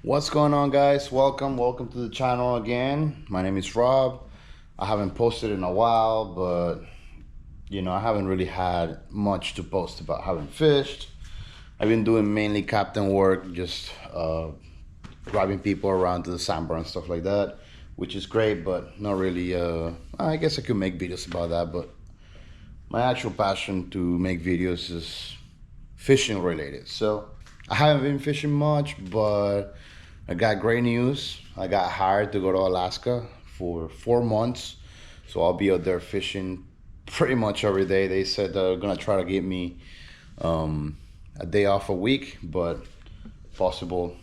What's going on, guys? Welcome to the channel again. My name is Rob. I haven't posted in a while, but I haven't really had much to post about. Having fished. I've been doing mainly captain work, just driving people around to the sandbar and stuff like that, which is great, but not really. I guess I could make videos about that, but my actual passion to make videos is fishing related. So I haven't been fishing much, but I got great news. I got hired to go to Alaska for 4 months. So I'll be out there fishing pretty much every day. They said they're gonna try to give me a day off a week, but possible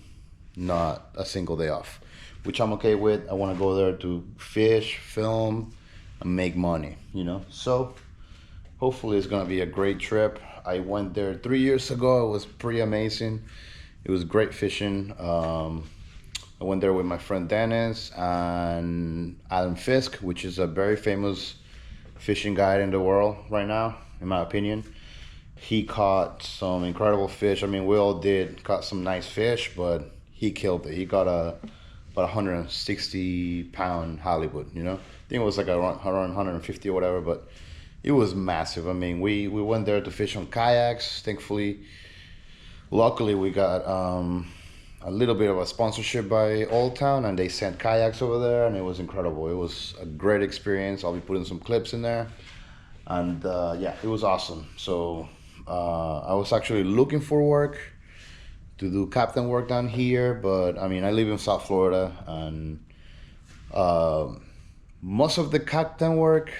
not a single day off, which I'm okay with. I want to go there to fish, film, and make money. So hopefully it's gonna be a great trip. I went there 3 years ago. It was pretty amazing. It was great fishing. I went there with my friend Dennis and Adam Fisk, which is a very famous fishing guide in the world right now, in my opinion. He caught some incredible fish. I mean, we all did caught some nice fish, but he killed it. He got about 160-pound Hollywood. I think it was like around 150 or whatever, but it was massive. I mean, we went there to fish on kayaks. Thankfully, luckily, we got a little bit of a sponsorship by Old Town, and they sent kayaks over there, and it was incredible. It was a great experience. I'll be putting some clips in there, and yeah, it was awesome. So I was actually looking for work to do captain work down here, but I mean, I live in South Florida, and uh, most of the captain work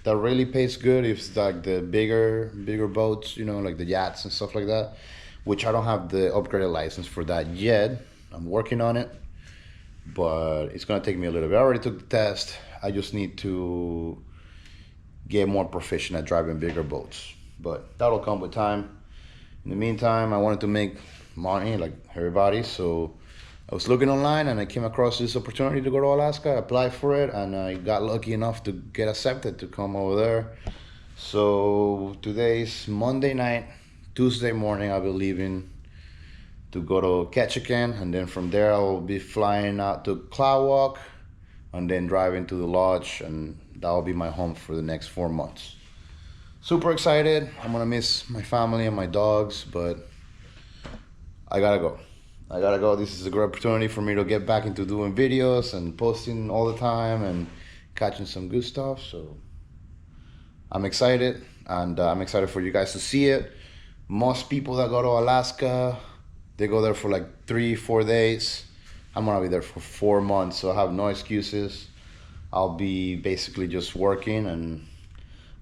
that really pays good is like the bigger boats, like the yachts and stuff like that, which I don't have the upgraded license for that yet. I'm working on it, but it's gonna take me a little bit. I already took the test. I just need to get more proficient at driving bigger boats, but that'll come with time. In the meantime, I wanted to make money like everybody, so I was looking online and I came across this opportunity to go to Alaska. I applied for it and I got lucky enough to get accepted to come over there. So today's Monday night. Tuesday morning I'll be leaving to go to Ketchikan, and then from there I'll be flying out to Boardwalk and then driving to the lodge, and that'll be my home for the next 4 months. Super excited. I'm gonna miss my family and my dogs, but I gotta go. I gotta go. This is a great opportunity for me to get back into doing videos and posting all the time and catching some good stuff. So I'm excited, and I'm excited for you guys to see it. Most people that go to Alaska, they go there for like 3-4 days. I'm gonna be there for 4 months, so I have no excuses. I'll be basically just working, and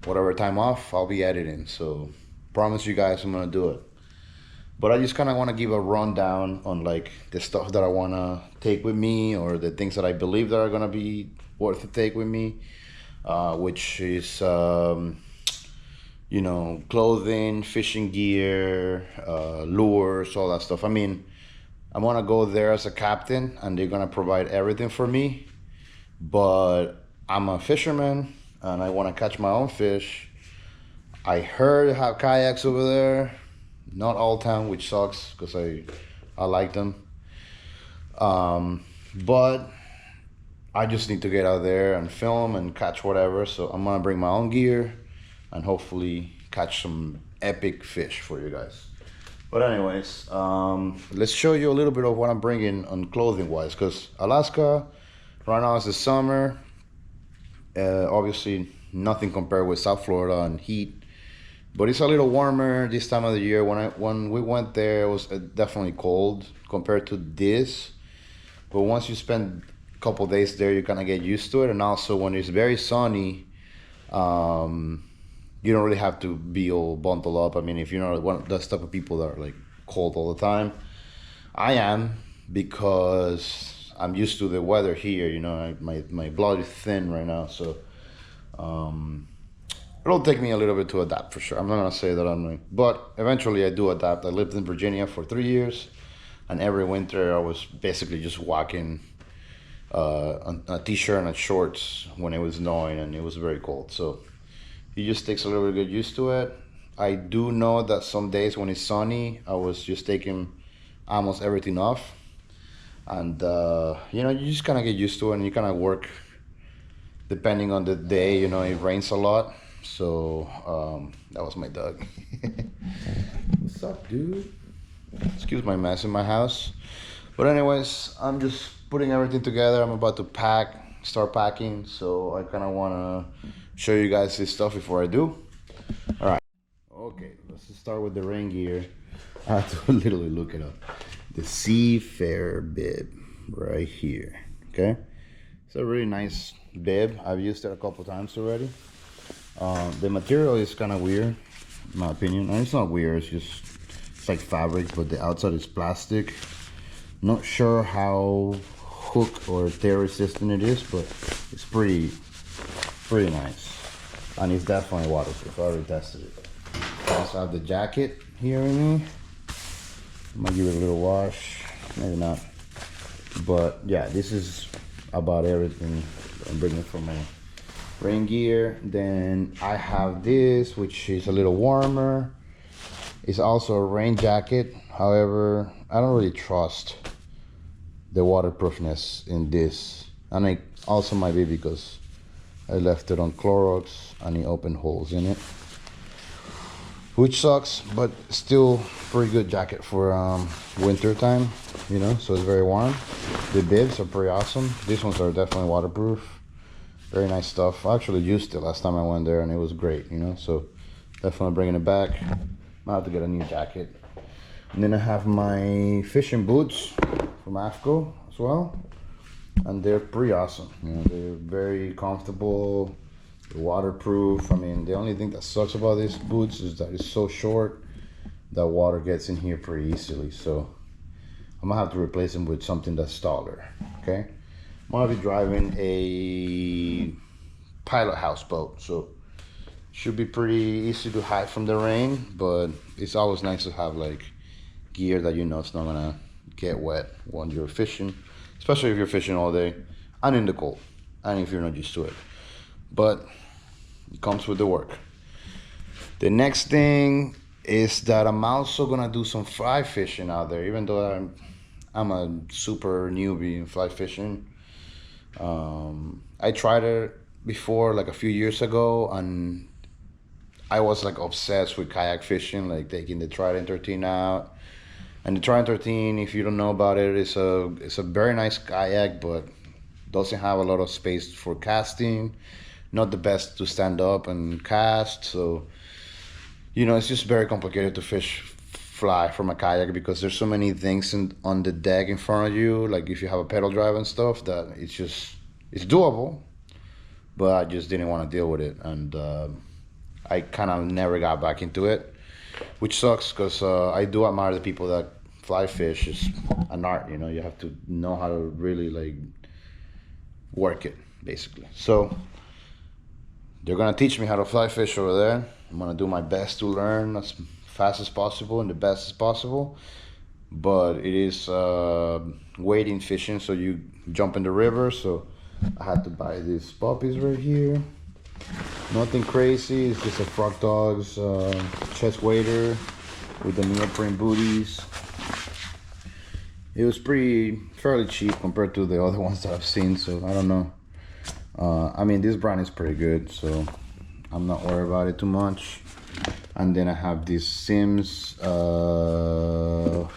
whatever time off, I'll be editing. So promise you guys I'm gonna do it. But I just kind of want to give a rundown on like the stuff that I want to take with me, or the things that I believe that are gonna be worth to take with me, which is clothing, fishing gear, lures, all that stuff. I mean, I want to go there as a captain, and they're gonna provide everything for me. But I'm a fisherman, and I want to catch my own fish. I heard they have kayaks over there. Not all town, which sucks because I like them. But I just need to get out there and film and catch whatever. So I'm gonna bring my own gear and hopefully catch some epic fish for you guys. But anyways, let's show you a little bit of what I'm bringing on clothing wise, because Alaska right now is the summer. Obviously nothing compared with South Florida and heat, but it's a little warmer this time of the year. When we went there, it was definitely cold compared to this. But once you spend a couple days there, you kind of get used to it. And also when it's very sunny, you don't really have to be all bundled up. I mean, if you're not one of those type of people that are like cold all the time, I am, because I'm used to the weather here. My blood is thin right now, so it'll take me a little bit to adapt for sure. I'm not gonna say that I'm like, but eventually I do adapt. I lived in Virginia for 3 years, and every winter I was basically just walking on a t-shirt and a shorts when it was snowing and it was very cold. So it just takes a little bit to get used to it. I do know that some days when it's sunny, I was just taking almost everything off. And you know, you just kind of get used to it, and you kind of work depending on the day. You know, it rains a lot, so that was my dog. What's up, dude? Excuse my mess in my house. But anyways, I'm just putting everything together. I'm about to start packing. So I kind of want to show you guys this stuff before I do. All right. Okay, let's just start with the rain gear. I have to literally look it up. The Seafarer bib right here. Okay. It's a really nice bib. I've used it a couple times already. The material is kind of weird, in my opinion. And it's not weird, it's like fabric, but the outside is plastic. Not sure how hook or tear resistant it is, but it's pretty nice. And it's definitely waterproof. I already tested it. I also have the jacket here in me. I might give it a little wash, maybe not. But yeah, this is about everything I'm bringing for my rain gear. Then I have this, which is a little warmer. It's also a rain jacket. However, I don't really trust the waterproofness in this. And it also might be because I left it on Clorox and it opened holes in it, which sucks, but still pretty good jacket for winter time, you know, so it's very warm. The bibs are pretty awesome. These ones are definitely waterproof. Very nice stuff. I actually used it last time I went there and it was great, you know, so definitely bringing it back. Might have to get a new jacket. And then I have my fishing boots from AFCO as well. And they're pretty awesome. You know, they're very comfortable, they're waterproof. I mean, the only thing that sucks about these boots is that it's so short that water gets in here pretty easily. So I'm gonna have to replace them with something that's taller. Okay, I'm gonna be driving a pilot houseboat, so should be pretty easy to hide from the rain. But it's always nice to have like gear that you know it's not gonna get wet when you're fishing, especially if you're fishing all day and in the cold, and if you're not used to it. But it comes with the work. The next thing is that I'm also gonna do some fly fishing out there, even though I'm a super newbie in fly fishing. I tried it before, like a few years ago, and I was like obsessed with kayak fishing, like taking the Trident 13 out. And the Trident 13, if you don't know about it, it's a very nice kayak, but doesn't have a lot of space for casting. Not the best to stand up and cast. So, you know, it's just very complicated to fish fly from a kayak because there's so many things on the deck in front of you. Like if you have a pedal drive and stuff, that it's doable, but I just didn't want to deal with it. And I kind of never got back into it, which sucks because I do admire the people that fly fish. Is an art, you know. You have to know how to really like work it, basically. So they're gonna teach me how to fly fish over there. I'm gonna do my best to learn as fast as possible and the best as possible. But it is wading fishing, so you jump in the river. So I had to buy these puppies right here. Nothing crazy, it's just a Frog Dogs chest wader with the neoprene booties. It was fairly cheap compared to the other ones that I've seen, so I don't know. I mean, this brand is pretty good, so I'm not worried about it too much. And then I have these Sims. Okay.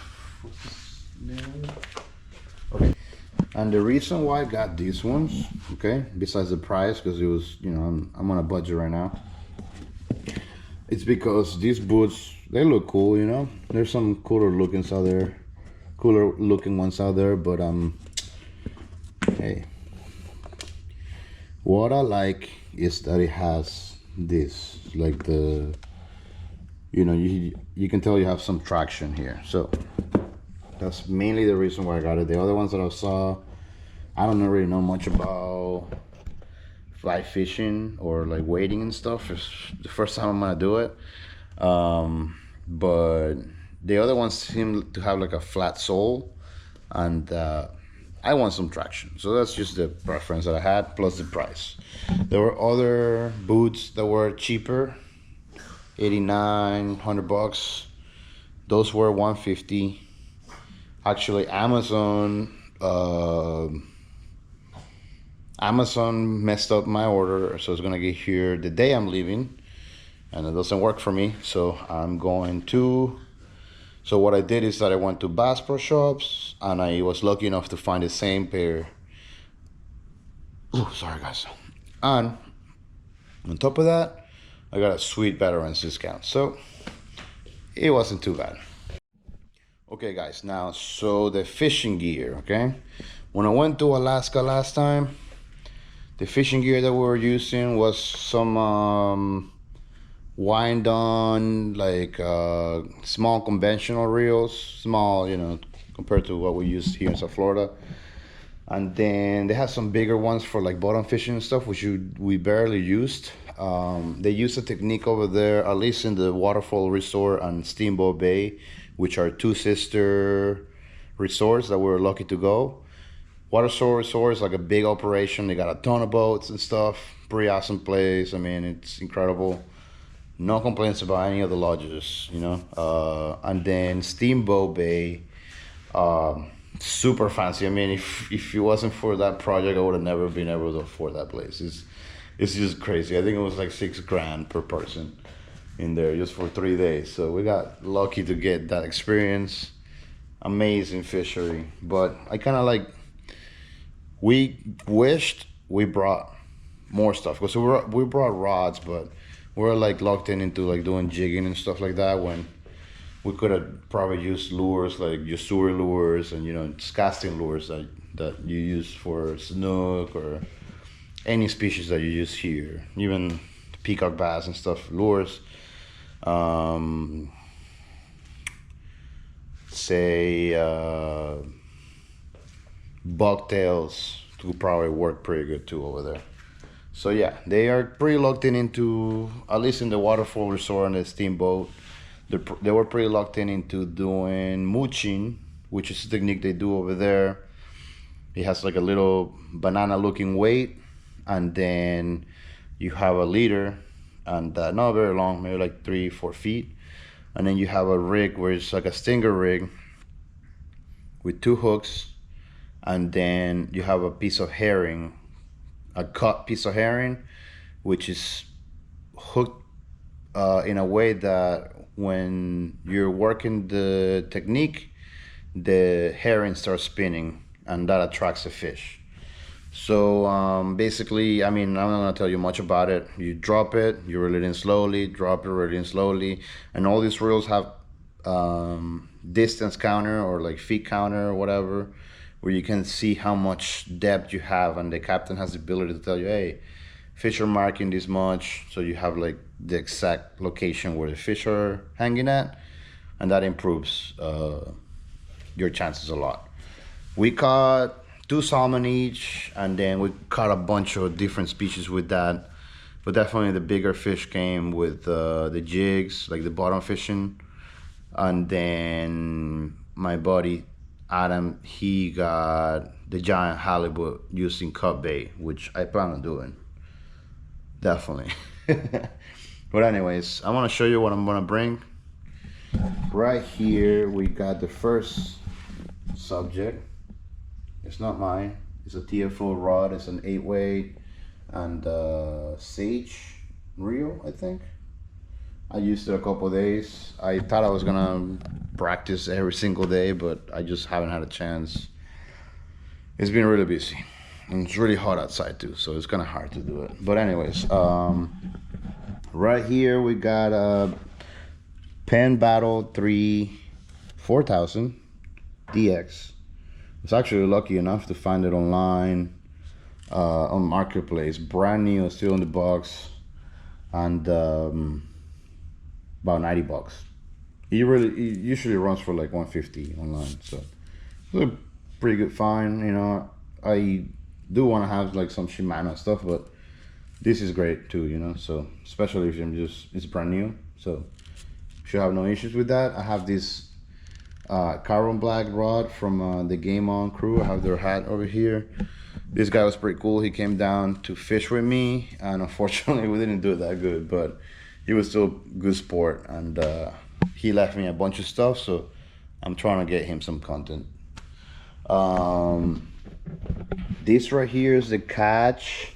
And the reason why I got these ones, okay, besides the price, because it was, you know, I'm on a budget right now. It's because these boots, they look cool, you know. There's some cooler looking ones out there, but hey, what I like is that it has this, like the, you know, you can tell you have some traction here. So that's mainly the reason why I got it. The other ones that I saw, I don't really know much about fly fishing or like wading and stuff. It's the first time I'm gonna do it. But the other ones seem to have like a flat sole, and I want some traction. So that's just the preference that I had, plus the price. There were other boots that were cheaper, 89, $100. Those were 150. Actually, Amazon Amazon messed up my order, so it's gonna get here the day I'm leaving, and it doesn't work for me. So I'm going to. So what I did is that I went to Bass Pro Shops, and I was lucky enough to find the same pair. Oh, sorry guys. And on top of that, I got a sweet veterans discount, so it wasn't too bad. Okay, guys. Now, so the fishing gear. Okay, when I went to Alaska last time, the fishing gear that we were using was some wind on, like small conventional reels, small, compared to what we use here in South Florida. And then they have some bigger ones for like bottom fishing and stuff, which we barely used. They use a technique over there, at least in the Waterfall Resort and Steamboat Bay, which are two sister resorts that we're lucky to go. Waterfall Resort is like a big operation. They got a ton of boats and stuff. Pretty awesome place. I mean, it's incredible. No complaints about any of the lodges. And then Steamboat Bay, super fancy. I mean, if it wasn't for that project, I would have never been able to afford that place. It's just crazy. I think it was like $6,000 per person in there just for 3 days. So we got lucky to get that experience. Amazing fishery. But I kind of like, we wished we brought more stuff, because we brought rods, but we're like locked into like doing jigging and stuff like that, when we could have probably used lures like Yasuri lures and just casting lures that you use for snook or any species that you use here, even peacock bass and stuff. Lures, say bucktails would probably work pretty good too over there. So yeah, they are pretty locked into, at least in the Waterfall Resort and the Steamboat, they were pretty locked into doing mooching, which is a technique they do over there. It has like a little banana looking weight, and then you have a leader, and not very long, maybe like 3-4 feet, and then you have a rig where it's like a stinger rig with 2 hooks, and then you have a piece of herring, a cut piece of herring, which is hooked in a way that when you're working the technique, the herring starts spinning, and that attracts the fish. So basically, I mean, I'm not gonna tell you much about it. You drop it, you reel it in slowly, drop it, reel it in slowly, and all these reels have distance counter or like feet counter or whatever, where you can see how much depth you have, and the captain has the ability to tell you, hey, fish are marking this much, so you have like the exact location where the fish are hanging at, and that improves your chances a lot. We caught 2 salmon each, and then we caught a bunch of different species with that, but definitely the bigger fish came with the jigs, like the bottom fishing. And then my buddy Adam, he got the giant halibut using cut bait, which I plan on doing, definitely. But anyways, I want to show you what I'm gonna bring. Right here we got the first subject. It's not mine, it's a TFO rod. It's an 8-weight and sage reel, I think. I used it a couple days. I thought I was gonna practice every single day, but I just haven't had a chance. It's been really busy, and it's really hot outside too, so it's kind of hard to do it. But anyways, right here we got a Penn Battle 3 4000 DX. I was actually lucky enough to find it online on Marketplace, brand new, still in the box, and about $90. It usually runs for like $150 online, so it's a pretty good find. I do want to have like some Shimano stuff, but this is great too. So especially if it's brand new, so should have no issues with that. I have this carbon black rod from the Game On crew. I have their hat over here. This guy was pretty cool. He came down to fish with me, and unfortunately we didn't do it that good, but he was still a good sport, and he left me a bunch of stuff, so I'm trying to get him some content. Um, this right here is the catch.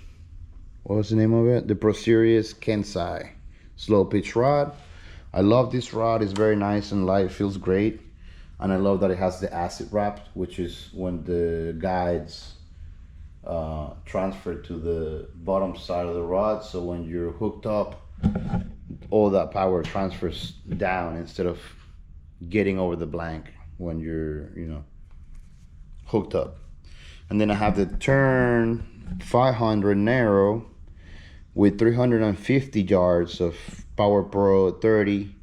What was the name of it? The Pro Series Kensai slow pitch rod. I love this rod. It's very nice and light. Feels great. And I love that it has the acid wrap, which is when the guides transfer to the bottom side of the rod. So when you're hooked up, all that power transfers down instead of getting over the blank when you're, hooked up. And then I have the Turn 500 narrow with 350 yards of Power Pro 30.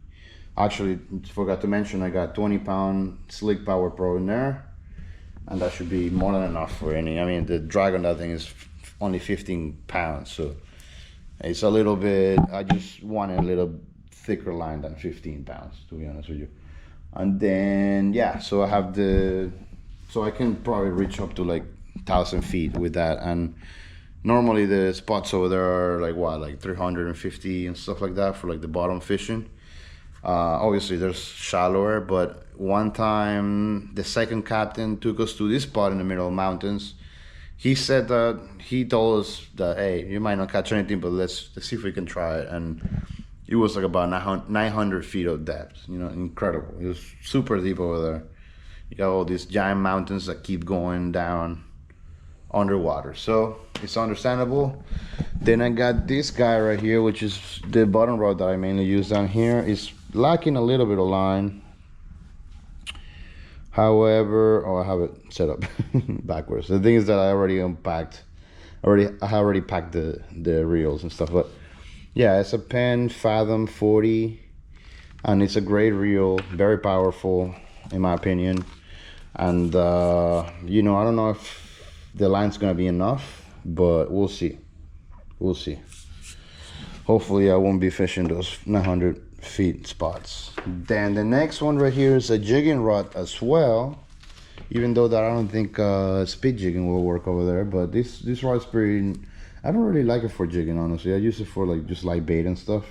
Actually, forgot to mention I got 20-pound Slick Power Pro in there, and that should be more than enough for any. I mean, the drag on that thing is only 15 pounds, so it's a little bit. I just wanted a little thicker line than 15 pounds, to be honest with you. And then yeah, so I have so I can probably reach up to like 1,000 feet with that. And normally the spots over there are like what, like 350 and stuff like that for like the bottom fishing. Obviously there's shallower, but one time the second captain took us to this spot in the middle of the mountains. He said that he told us that, hey, you might not catch anything, but let's see if we can try it. And it was like about 900 feet of depth, incredible. It was super deep over there. You got all these giant mountains that keep going down underwater, so it's understandable. Then I got this guy right here, which is the bottom rod that I mainly use down here. It's lacking a little bit of line. However, I have it set up backwards. The thing is that I already unpacked. I already packed the reels and stuff. But yeah, it's a Penn Fathom 40, and it's a great reel, very powerful in my opinion. And I don't know if the line's gonna be enough, but we'll see. Hopefully I won't be fishing those 900 feet spots. Then the next one right here is a jigging rod as well, even though that I don't think speed jigging will work over there. But this rod's pretty. I don't really like it for jigging, honestly. I use it for like just light bait and stuff,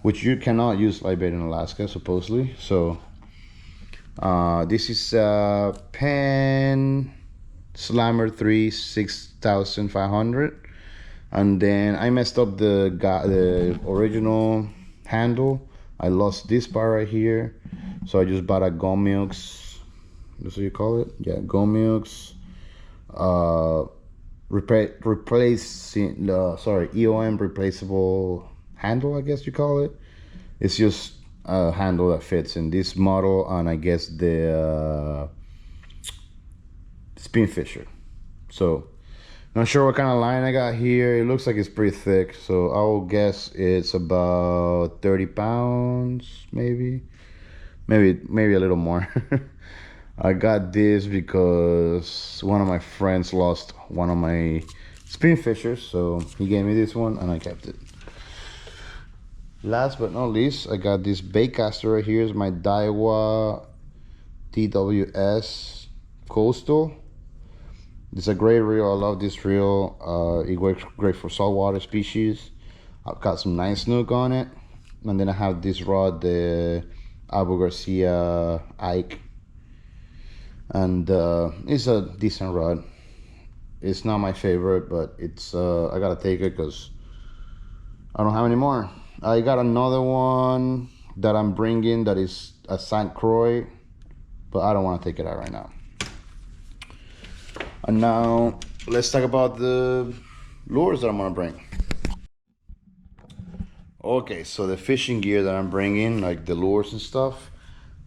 which you cannot use light bait in Alaska supposedly. So this is Penn Slammer 3 6500. And then I messed up the original handle. I lost this part right here, so I just bought a Gomilks. That's what you call it? Yeah, Gomilks. Replacing EOM replaceable handle, I guess you call it. It's just a handle that fits in this model, and I guess the spin fisher. So not sure what kind of line I got here. It looks like it's pretty thick, so I will guess it's about 30 pounds, maybe a little more. I got this because one of my friends lost one of my spin fishers, so he gave me this one and I kept it. Last but not least, I got this baitcaster right here. Is my Daiwa TWS Coastal. It's a great reel. I love this reel. It works great for saltwater species. I've got some nice snook on it. And then I have this rod, the Abu Garcia Ike. And it's a decent rod. It's not my favorite, but it's I gotta take it because I don't have any more. I got another one that I'm bringing that is a St. Croix, but I don't want to take it out right now. And now let's talk about the lures that I'm gonna bring. Okay, so the fishing gear that I'm bringing, like the lures and stuff,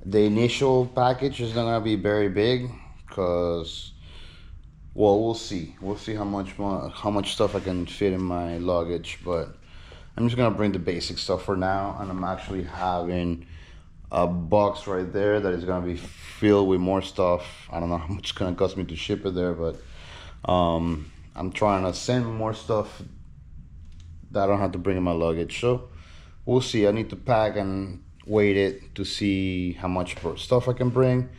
the initial package is not gonna be very big because, well, we'll see how much stuff I can fit in my luggage. But I'm just gonna bring the basic stuff for now, and I'm actually having a box right there that is gonna be filled with more stuff. I don't know how much it's gonna cost me to ship it there, but I'm trying to send more stuff that I don't have to bring in my luggage. So we'll see. I need to pack and weight it to see how much stuff I can bring.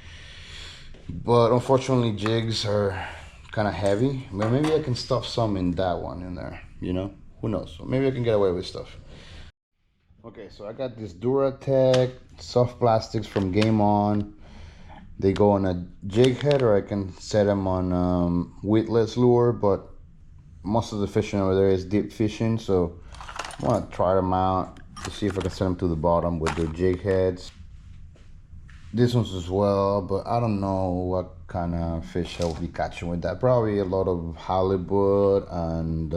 But unfortunately, jigs are kind of heavy. But maybe I can stuff some in that one in there. Who knows? So maybe I can get away with stuff. Okay, so I got this Duratech soft plastics from Game On. They go on a jig head, or I can set them on weedless lure, but most of the fishing over there is deep fishing, so I want to try them out to see if I can set them to the bottom with the jig heads. This one's as well, but I don't know what kind of fish I'll be catching with that. Probably a lot of halibut and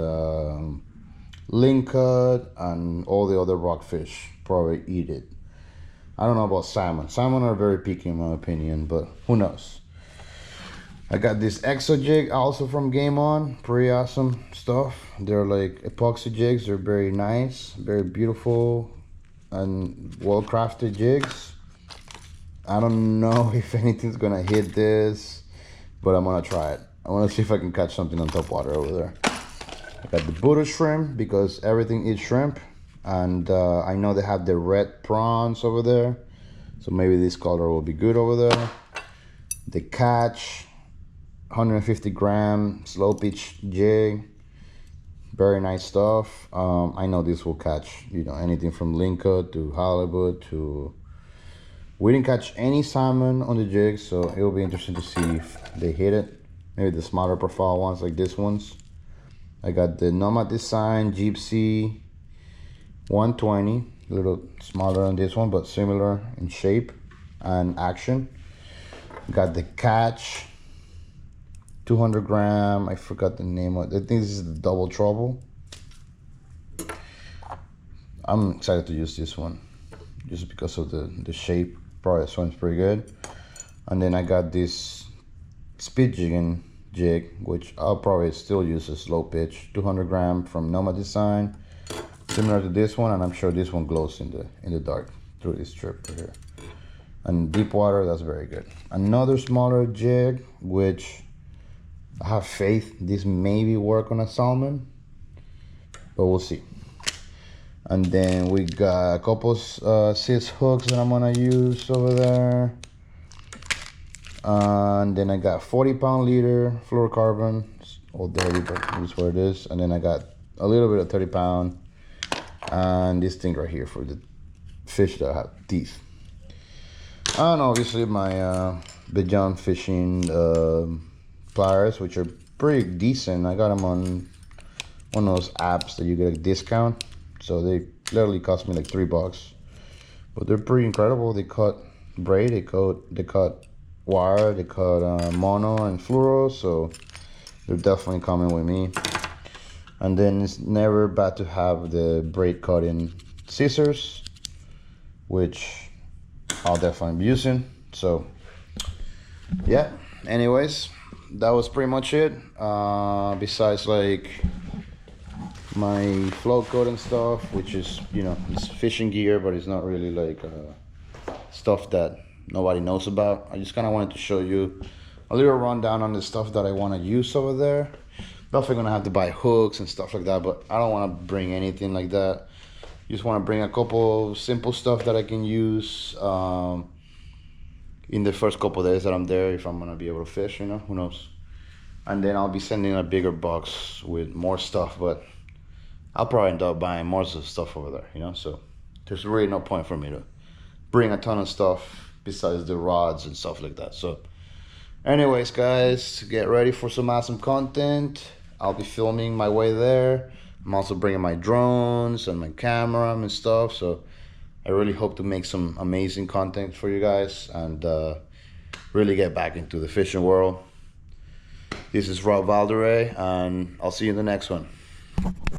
lingcod and all the other rockfish probably eat it. I don't know about salmon. Salmon are very picky in my opinion, but who knows. I got this exo jig also from Game On. Pretty awesome stuff. They're like epoxy jigs. They're very nice, very beautiful and well crafted jigs. I don't know if anything's gonna hit this, but I'm gonna try it. I wanna see if I can catch something on top water over there. I got the Buddha shrimp because everything is shrimp, and I know they have the red prawns over there, so maybe this color will be good over there. The Catch 150 gram slow pitch jig, very nice stuff. I know this will catch, you know, anything from lingcod to halibut to. We didn't catch any salmon on the jig, so it will be interesting to see if they hit it. Maybe the smaller profile ones like this ones. I got the Nomad Design Gypsy 120, a little smaller on this one, but similar in shape and action. Got the Catch 200 gram, I forgot the name of it. I think this is the Double Trouble. I'm excited to use this one just because of the shape. Probably this one's pretty good. And then I got this speed jigging jig, which I'll probably still use a slow pitch 200 gram from Nomad Design, similar to this one, and I'm sure this one glows in the dark through this strip right here. And deep water, that's very good. Another smaller jig, which I have faith this maybe work on a salmon, but we'll see. And then we got a couple cis hooks that I'm gonna use over there. And then I got 40-pound leader fluorocarbon, it's all dirty, but that's what it is. And then I got a little bit of 30-pound, and this thing right here for the fish that have teeth. And obviously my Beyond Fishing pliers, which are pretty decent. I got them on one of those apps that you get a discount. So they literally cost me like $3, but they're pretty incredible. They cut braid, they cut wire, they cut mono and fluoro, so they're definitely coming with me. And then it's never bad to have the braid cutting scissors, which I'll definitely be using. So yeah, anyways, that was pretty much it. Besides like my float coat and stuff, which is, you know, it's fishing gear, but it's not really like stuff that nobody knows about. I just kind of wanted to show you a little rundown on the stuff that I want to use over there. Definitely gonna have to buy hooks and stuff like that, but I don't want to bring anything like that. Just want to bring a couple simple stuff that I can use in the first couple days that I'm there, if I'm gonna be able to fish, you know, who knows. And then I'll be sending a bigger box with more stuff, but I'll probably end up buying more of the stuff over there, you know, so there's really no point for me to bring a ton of stuff besides the rods and stuff like that. So anyways, guys, get ready for some awesome content. I'll be filming my way there. I'm also bringing my drones and my camera and stuff, so I really hope to make some amazing content for you guys and really get back into the fishing world. This is Rob Valderay, and I'll see you in the next one.